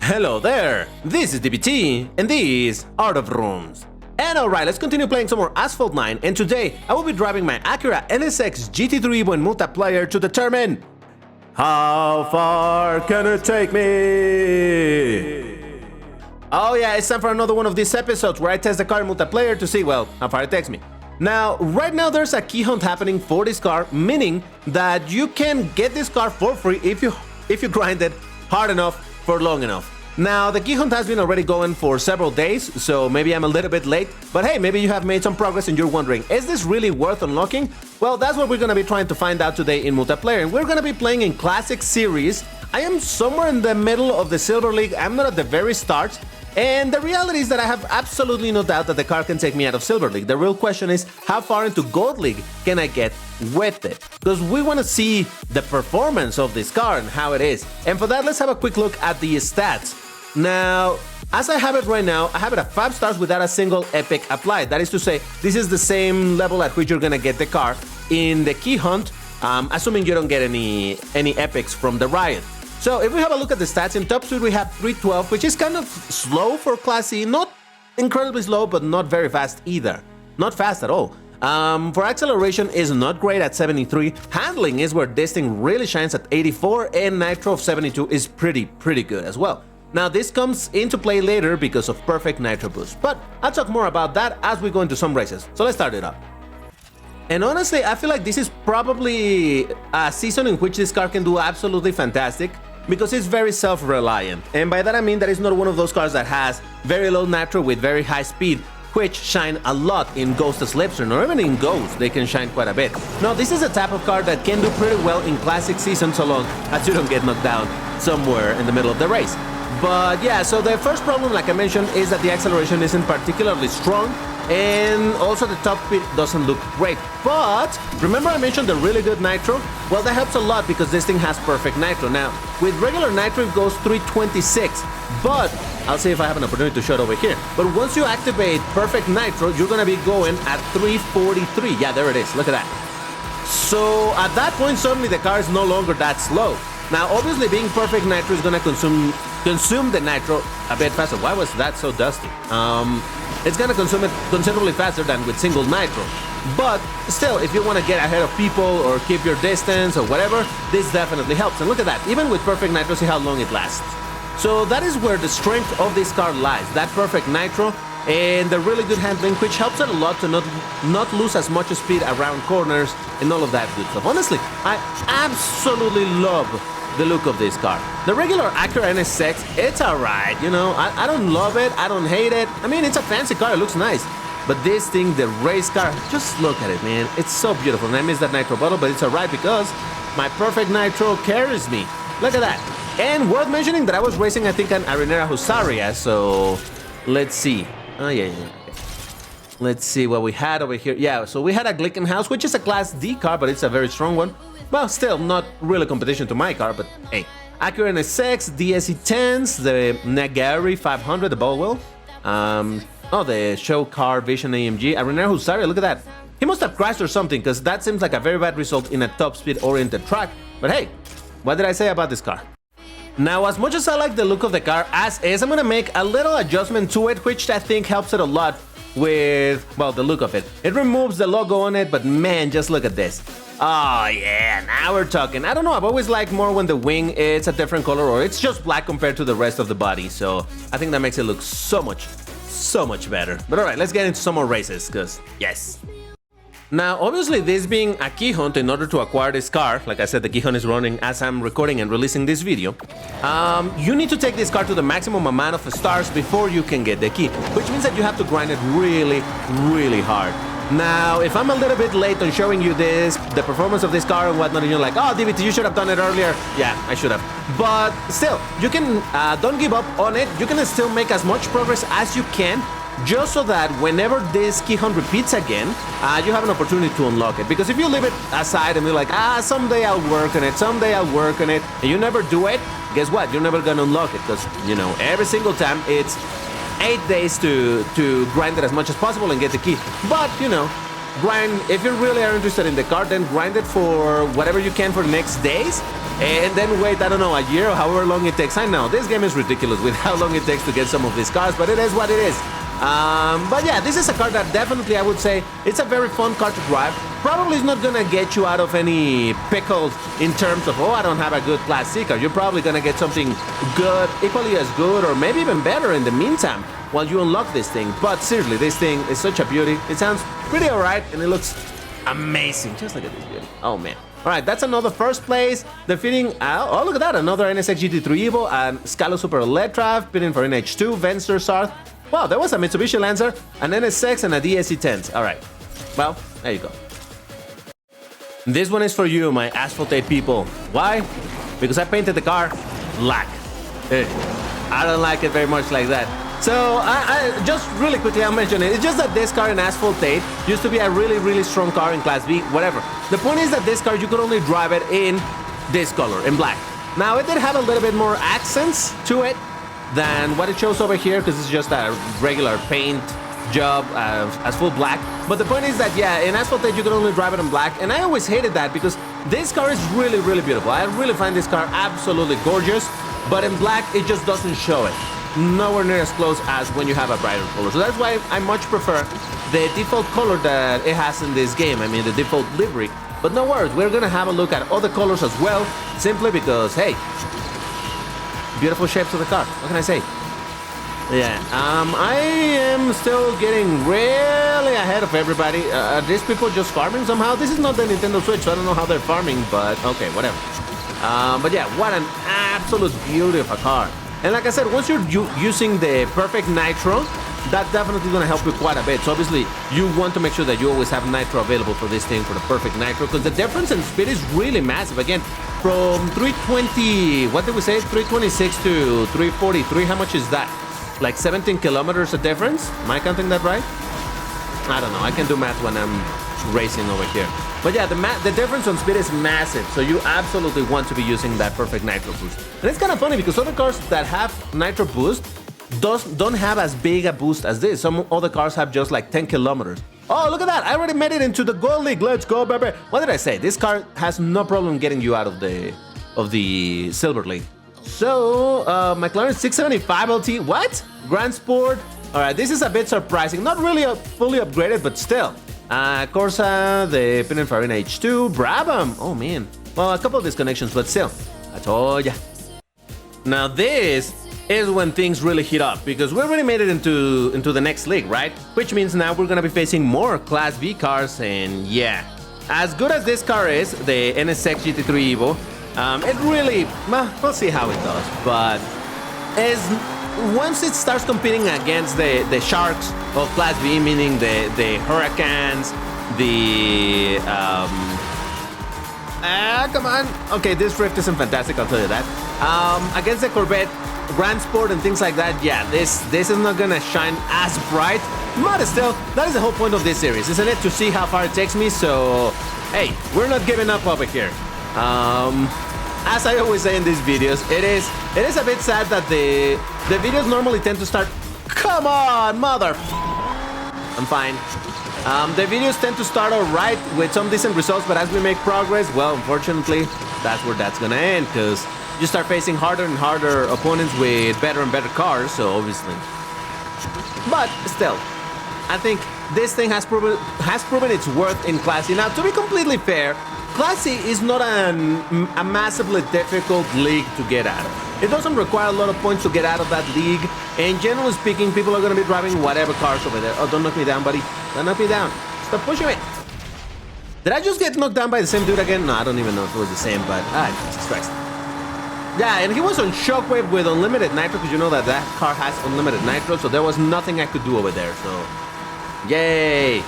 Hello there, this is DBT, and this Art of Rooms. And alright, let's continue playing some more Asphalt 9, and today I will be driving my Acura NSX GT3 𝐓𝐚𝐤𝐞 multiplier to determine how far can it take me? Oh yeah, it's time for another one of these episodes where I test the car in multiplayer to see, well, how far it takes me. Now, right now there's a key hunt happening for this car, meaning that you can get this car for free if you grind it hard enough for long enough. Now, the key hunt has been already going for several days, so maybe I'm a little bit late, but hey, maybe you have made some progress and you're wondering, is this really worth unlocking? Well, that's what we're going to be trying to find out today in multiplayer, and we're going to be playing in Classic Series. I am somewhere in the middle of the Silver League, I'm not at the very start, and the reality is that I have absolutely no doubt that the car can take me out of Silver League. The real question is, how far into Gold League can I get with it? Because we want to see the performance of this car and how it is. And for that, let's have a quick look at the stats. Now, as I have it right now, I have it at 5 stars without a single epic applied. That is to say, this is the same level at which you're gonna get the car in the key hunt, assuming you don't get any epics from the riot. So if we have a look at the stats, in top speed we have 312, which is kind of slow for Class C, not incredibly slow, but not very fast either. Not fast at all. For acceleration is not great at 73, handling is where this thing really shines at 84, and nitro of 72 is pretty good as well. Now this comes into play later because of perfect nitro boost, but I'll talk more about that as we go into some races, so let's start it up. And honestly, I feel like this is probably a season in which this car can do absolutely fantastic, because it's very self-reliant, and by that I mean that it's not one of those cars that has very low nitro with very high speed, which shine a lot in Ghost Slipstream, or even in Ghost, they can shine quite a bit. Now, this is a type of car that can do pretty well in Classic Season so long as you don't get knocked down somewhere in the middle of the race. But yeah, so the first problem, like I mentioned, is that the acceleration isn't particularly strong, and also the top speed doesn't look great. But remember I mentioned the really good nitro? Well, that helps a lot because this thing has perfect nitro. Now, with regular nitro it goes 326, but I'll see if I have an opportunity to show it over here. But once you activate perfect nitro, you're gonna be going at 343. Yeah, there it is, look at that. So at that point, suddenly the car is no longer that slow. Now, obviously being perfect nitro is gonna consume the nitro a bit faster. Why was that so dusty? It's gonna consume it considerably faster than with single nitro. But still, if you want to get ahead of people or keep your distance or whatever, this definitely helps. And look at that, even with perfect nitro, see how long it lasts. So that is where the strength of this car lies, that perfect nitro and the really good handling, which helps it a lot to not lose as much speed around corners and all of that good stuff. Honestly, I absolutely love the look of this car. The regular Acura NSX, it's alright, you know, I don't love it, I don't hate it. I mean, it's a fancy car, it looks nice. But this thing, the race car, just look at it, man. It's so beautiful, and I miss that nitro bottle, but it's alright because my perfect nitro carries me. Look at that. And worth mentioning that I was racing, I think, an Arenera Husaria, so let's see. Oh, yeah. Let's see what we had over here. Yeah, so we had a 𝐓𝐚𝐤𝐞, which is a Class D car, but it's a very strong one. Well, still, not really competition to my car, but hey. Acura NSX, DSE10s, the Nagari 500, the ball wheel. The show car Vision AMG. Arenera Husaria, look at that. He must have crashed or something, because that seems like a very bad result in a top speed oriented track. But hey, what did I say about this car? Now, as much as I like the look of the car as is, I'm gonna make a little adjustment to it, which I think helps it a lot with, well, the look of it. It removes the logo on it, but man, just look at this. Oh yeah, now we're talking. I don't know, I've always liked more when the wing is a different color or it's just black compared to the rest of the body, so I think that makes it look so much better. But alright, let's get into some more races, because yes. Now, obviously, this being a key hunt, in order to acquire this car, like I said, the key hunt is running as I'm recording and releasing this video, you need to take this car to the maximum amount of stars before you can get the key, which means that you have to grind it really hard. Now, if I'm a little bit late on showing you the performance of this car and whatnot, and you're like, oh, DBT, you should have done it earlier. Yeah, I should have. But still, you can, don't give up on it. You can still make as much progress as you can, just so that whenever this key hunt repeats again, you have an opportunity to unlock it. Because if you leave it aside and be like, someday I'll work on it, and you never do it, guess what? You're never gonna unlock it, because, you know, every single time it's 8 days to grind it as much as possible and get the key. But, you know, grind, if you really are interested in the car, then grind it for whatever you can for the next days, and then wait, I don't know, a year or however long it takes. I know, this game is ridiculous with how long it takes to get some of these cars, but it is what it is. But yeah, this is a car that definitely I would say it's a very fun car to drive. Probably is not gonna get you out of any pickles in terms of, oh, I don't have a good Class C car. You're probably gonna get something good, equally as good, or maybe even better in the meantime while you unlock this thing. But seriously, this thing is such a beauty. It sounds pretty alright, and it looks amazing. Just look at this beauty. Oh man. Alright, that's another first place. Defeating, oh look at that, another NSX GT3 Evo and 𝐓𝐚𝐤𝐞 Super Electra, beating for NH2, Venster Sarth. Wow, there was a Mitsubishi Lancer, an NSX, and a DSC-10. Alright, well, there you go. This one is for you, my Asphalt 8 people. Why? Because I painted the car black. I don't like it very much like that. So, I just really quickly, I'll mention it. It's just that this car in Asphalt 8 used to be a really, really strong car in Class B, whatever. The point is that this car, you could only drive it in this color, in black. Now, it did have a little bit more accents to it than what it shows over here, because it's just a regular paint job as full black. But the point is that, yeah, in Asphalt 8, you can only drive it in black, and I always hated that because this car is really, really beautiful. I really find this car absolutely gorgeous, but in black, it just doesn't show it. Nowhere near as close as when you have a brighter color. So that's why I much prefer the default color that it has in this game. I mean, the default livery. But no worries, we're gonna have a look at other colors as well, simply because, hey, beautiful shapes of the car. What can I say? Yeah, I am still getting really ahead of everybody. Are these people just farming somehow? This is not the Nintendo Switch, so I don't know how they're farming, but okay, whatever. But yeah, what an absolute beauty of a car. And like I said, once you're using the perfect nitro, that's definitely going to help you quite a bit. So obviously, you want to make sure that you always have nitro available for this thing, for the perfect nitro, because the difference in speed is really massive. Again, from 320, what did we say? 326 to 343, how much is that? Like 17 kilometers of difference? Am I counting that right? I don't know. I can do math when I'm racing over here. But yeah, the difference on speed is massive, so you absolutely want to be using that perfect nitro boost. And it's kind of funny because other cars that have nitro boost don't have as big a boost as this. Some other cars have just like 10 kilometers. Oh, look at that! I already made it into the Gold League. Let's go, baby! What did I say? This car has no problem getting you out of the Silver League. So, McLaren 675 LT. What? Grand Sport. All right, this is a bit surprising. Not really fully upgraded, but still. Corsa, the Pininfarina H2, Brabham. Oh man. Well, a couple of disconnections, but still. I told ya. Now this is when things really heat up, because we already made it into the next league, right? Which means now we're gonna be facing more Class B cars, and yeah. As good as this car is, the NSX GT3 Evo, it really, well, we'll see how it does, but once it starts competing against the sharks of Class B, meaning the Hurricanes, the come on, okay, this drift isn't fantastic, I'll tell you that. Against the Corvette, Grand Sport and things like that, yeah, this is not gonna shine as bright, but still, that is the whole point of this series, isn't it? To see how far it takes me. So hey, we're not giving up over here. As I always say in these videos, it is a bit sad that the videos normally tend to start, come on, mother, I'm fine. The videos tend to start alright with some decent results, but as we make progress, well, unfortunately, that's where that's gonna end, because you start facing harder and harder opponents with better and better cars, so obviously. But still, I think this thing has proven its worth in Class C. Now, to be completely fair, Class C is not a massively difficult league to get out of. It doesn't require a lot of points to get out of that league, and generally speaking, people are going to be driving whatever cars over there. Oh, don't knock me down, buddy. Don't knock me down. Stop pushing me. Did I just get knocked down by the same dude again? No, I don't even know if it was the same, but Jesus Christ. Yeah, and he was on Shockwave with unlimited nitro, because you know that car has unlimited nitro, so there was nothing I could do over there, so yay.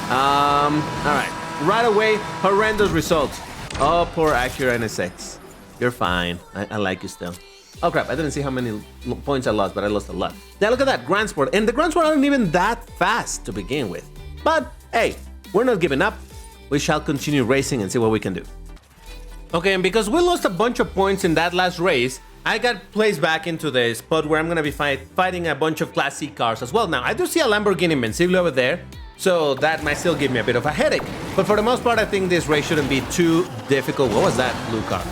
All right. Right away, horrendous results. Oh, poor Acura NSX. You're fine. I like you still. Oh crap, I didn't see how many points I lost, but I lost a lot. Yeah, look at that, Grand Sport. And the Grand Sport aren't even that fast to begin with. But hey, we're not giving up. We shall continue racing and see what we can do. Okay, and because we lost a bunch of points in that last race, I got placed back into the spot where I'm gonna be fighting a bunch of Class C cars as well. Now, I do see a Lamborghini Invincible over there, so that might still give me a bit of a headache. But for the most part, I think this race shouldn't be too difficult. What was that blue car?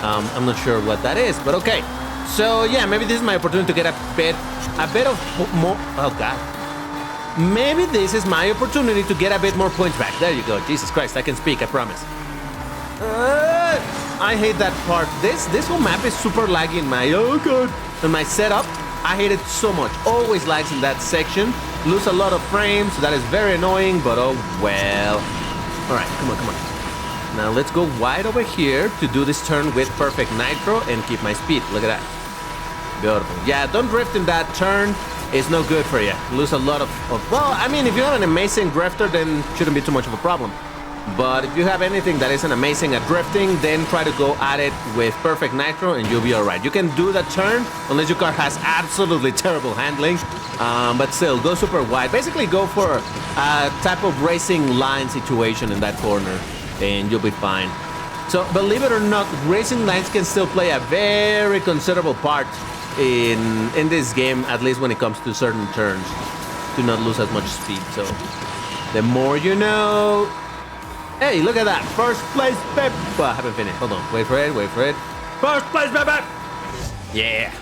I'm not sure what that is, but okay. So yeah, maybe this is my opportunity to get a bit of more. Oh god. Maybe this is my opportunity to get a bit more points back. There you go. Jesus Christ, I can speak. I promise. I hate that part. This whole map is super laggy in my setup. I hate it so much. Always lags in that section. Lose a lot of frames. That is very annoying, but oh well. All right, come on. Now let's go wide over here to do this turn with perfect nitro and keep my speed. Look at that. Beautiful. Yeah, don't drift in that turn. It's no good for you. Lose a lot of well, I mean, if you have an amazing drifter, then shouldn't be too much of a problem. But if you have anything that isn't amazing at drifting, then try to go at it with perfect nitro and you'll be alright. You can do that turn unless your car has absolutely terrible handling. But still, go super wide. Basically, go for a type of racing line situation in that corner and you'll be fine. So, believe it or not, racing lines can still play a very considerable part in this game, at least when it comes to certain turns. Do not lose as much speed. So, the more you know. Hey, look at that. First place, baby. Well, I haven't finished. Hold on. Wait for it. First place, baby. Yeah.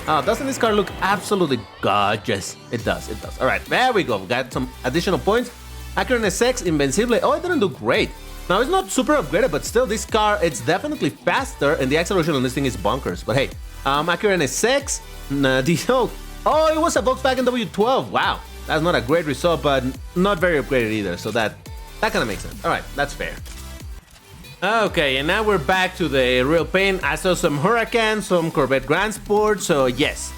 Oh, doesn't this car look absolutely gorgeous? It does. All right, there we go. Got some additional points. Acura NSX Invencible. Oh, it didn't do great. Now, it's not super upgraded, but still, this car, it's definitely faster, and the acceleration on this thing is bonkers. But hey, Acura NSX. Oh, it was a Volkswagen W12. Wow. That's not a great result, but not very upgraded either. So that kind of makes sense. All right, that's fair. Okay, and now we're back to the real pain. I saw some Huracan, some Corvette Grand Sport, so yes.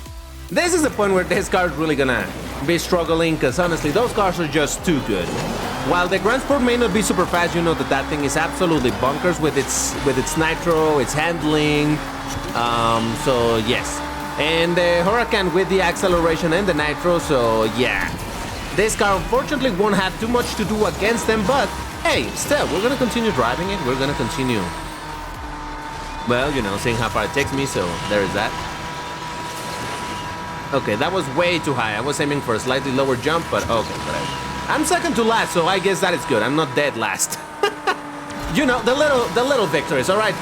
This is the point where this car is really gonna be struggling, because honestly, those cars are just too good. While the Grand Sport may not be super fast, you know that thing is absolutely bonkers with its nitro, its handling. So yes. And the Huracan with the acceleration and the nitro, so yeah. This car unfortunately won't have too much to do against them, but hey, still, we're gonna continue driving it. We're gonna continue, well, you know, seeing how far it takes me, so there is that. Okay, that was way too high. I was aiming for a slightly lower jump, but okay, whatever. I'm second to last, so I guess that is good. I'm not dead last. You know, the little victories, all right?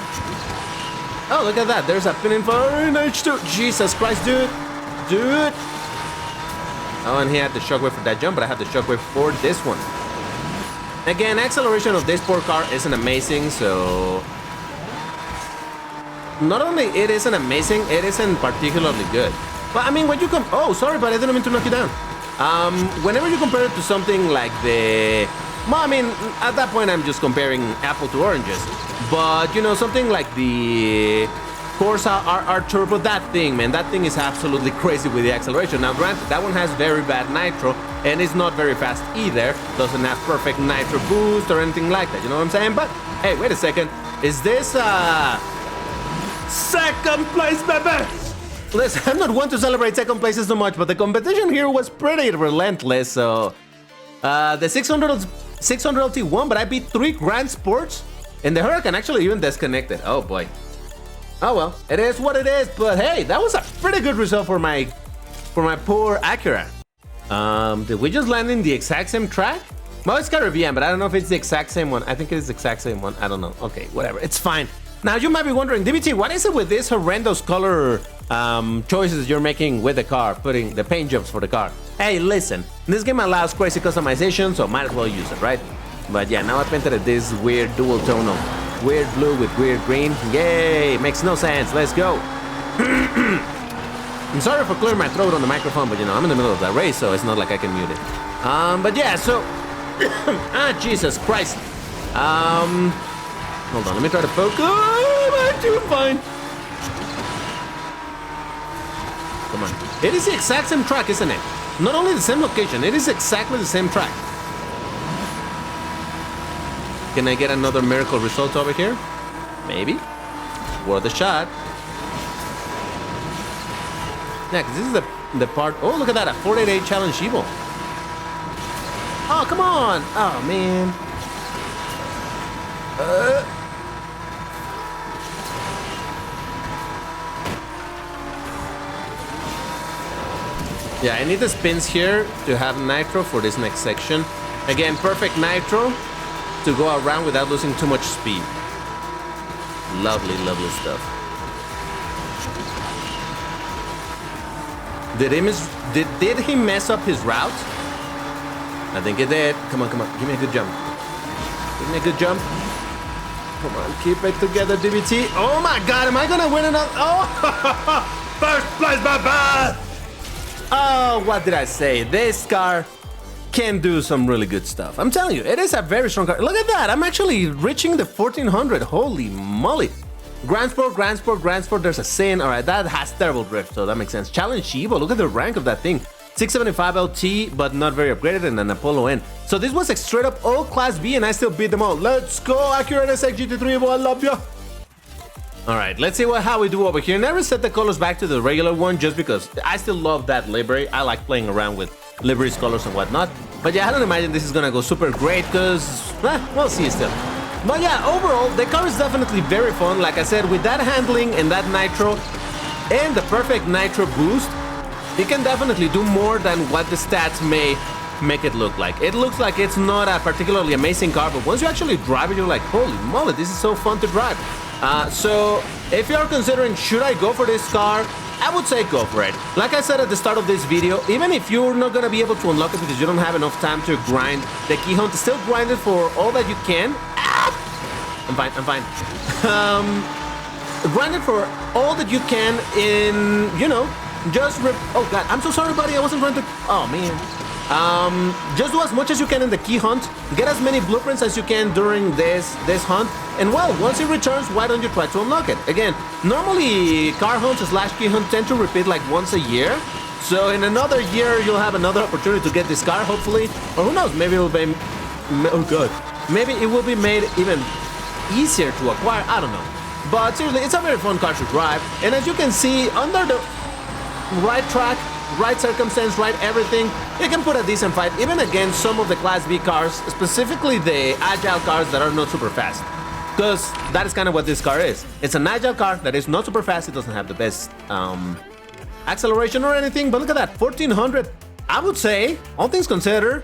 Oh, look at that. There's a pinning for in H2. Jesus Christ, dude. Oh, and he had the shockwave for that jump, but I have the shockwave for this one. Again, acceleration of this poor car isn't amazing, so... Not only it isn't amazing, it isn't particularly good. But I mean, when you come... Oh, sorry, but I didn't mean to knock you down. Whenever you compare it to something like the... Well, I mean, at that point, I'm just comparing apple to oranges. But, you know, something like the Corsa RR Turbo, that thing, man, that thing is absolutely crazy with the acceleration. Now, granted, that one has very bad nitro, and it's not very fast either. Doesn't have perfect nitro boost or anything like that, you know what I'm saying? But, hey, wait a second. Is this, second place, baby? Listen, I'm not one to celebrate second places so much, but the competition here was pretty relentless, so... the 600 LT won, but I beat 3 Grand Sports, and the Huracan actually even disconnected. Oh boy. Oh well, it is what it is. But hey, that was a pretty good result for my poor Acura. Did we just land in the exact same track? Well, it's Caribbean, but I don't know if it's the exact same one. I think it is the exact same one. I don't know. Okay, whatever. It's fine. Now you might be wondering, DBT, what is it with this horrendous color choices you're making with the car, putting the paint jobs for the car? Hey, listen, this game allows crazy customization, so might as well use it, right? But yeah, now I painted it this weird dual tone of weird blue with weird green. Yay, makes no sense. Let's go. I'm sorry for clearing my throat on the microphone, but you know, I'm in the middle of that race, so it's not like I can mute it. But yeah, so ah, Jesus Christ. Hold on, let me try to focus. I'm doing fine. Come on. It is the exact same track, isn't it? Not only the same location, it is exactly the same track. Can I get another miracle result over here? Maybe. Worth a shot. Yeah, because this is the part... Oh, look at that, a 488 Challenge Evo. Oh, come on. Oh, man. Yeah, I need the spins here to have nitro for this next section. Again, perfect nitro to go around without losing too much speed. Lovely, lovely stuff. Did he mess up his route? I think he did. Come on, come on. Give me a good jump. Give me a good jump. Come on, keep it together, DBT. Oh my god, am I gonna win another? Oh! First place, baby! Oh, what did I say? This car can do some really good stuff. I'm telling you, it is a very strong car. Look at that. I'm actually reaching the 1400. Holy moly. Grand Sport, Grand Sport, Grand Sport. There's a sin. All right, that has terrible drift, so that makes sense. Challenge 𝐓𝐚𝐤𝐞. Look at the rank of that thing. 675 LT, but not very upgraded, and an Apollo N. So this was a straight up all Class B, and I still beat them all. Let's go, Acura NSX GT3, boy, I love ya. All right, let's see how we do over here. Never set the colors back to the regular one, just because I still love that livery. I like playing around with liveries, colors, and whatnot. But yeah, I don't imagine this is gonna go super great, because, we'll see still. But yeah, overall, the car is definitely very fun. Like I said, with that handling and that nitro, and the perfect nitro boost, it can definitely do more than what the stats may make it look like. It looks like it's not a particularly amazing car, but once you actually drive it, you're like, holy moly, this is so fun to drive. So if you're considering, should I go for this car? I would say go for it. Like I said at the start of this video, even if you're not gonna be able to unlock it because you don't have enough time to grind the 𝐓𝐚𝐤𝐞, still grind it for all that you can. I'm fine, I'm fine. Grind it for all that you can in, you know, just oh god, I'm so sorry, buddy. I wasn't trying to. Oh man. Just do as much as you can in the key hunt. Get as many blueprints as you can during this hunt. And well, once it returns, why don't you try to unlock it? Again, normally car hunts / key hunt tend to repeat like once a year. So in another year, you'll have another opportunity to get this car, hopefully. Or who knows? Maybe it will be. Oh god. Maybe it will be made even easier to acquire. I don't know. But seriously, it's a very fun car to drive. And as you can see, under the right track, right circumstance, right everything, you can put a decent fight even against some of the Class B cars, specifically the agile cars that are not super fast. Because that is kind of what this car is. It's an agile car that is not super fast. It doesn't have the best acceleration or anything, but look at that, 1400. I would say, all things considered,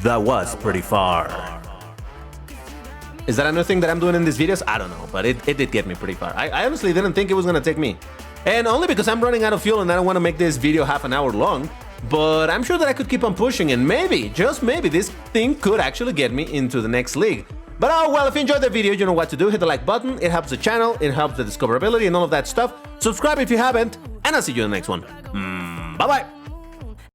that was pretty far. Is that another thing that I'm doing in these videos? I don't know, but it did get me pretty far. I honestly didn't think it was gonna take me. And only because I'm running out of fuel and I don't want to make this video half an hour long. But I'm sure that I could keep on pushing, and maybe, just maybe, this thing could actually get me into the next league. But oh well, if you enjoyed the video, you know what to do. Hit the like button, it helps the channel, it helps the discoverability and all of that stuff. Subscribe if you haven't, and I'll see you in the next one. Bye-bye!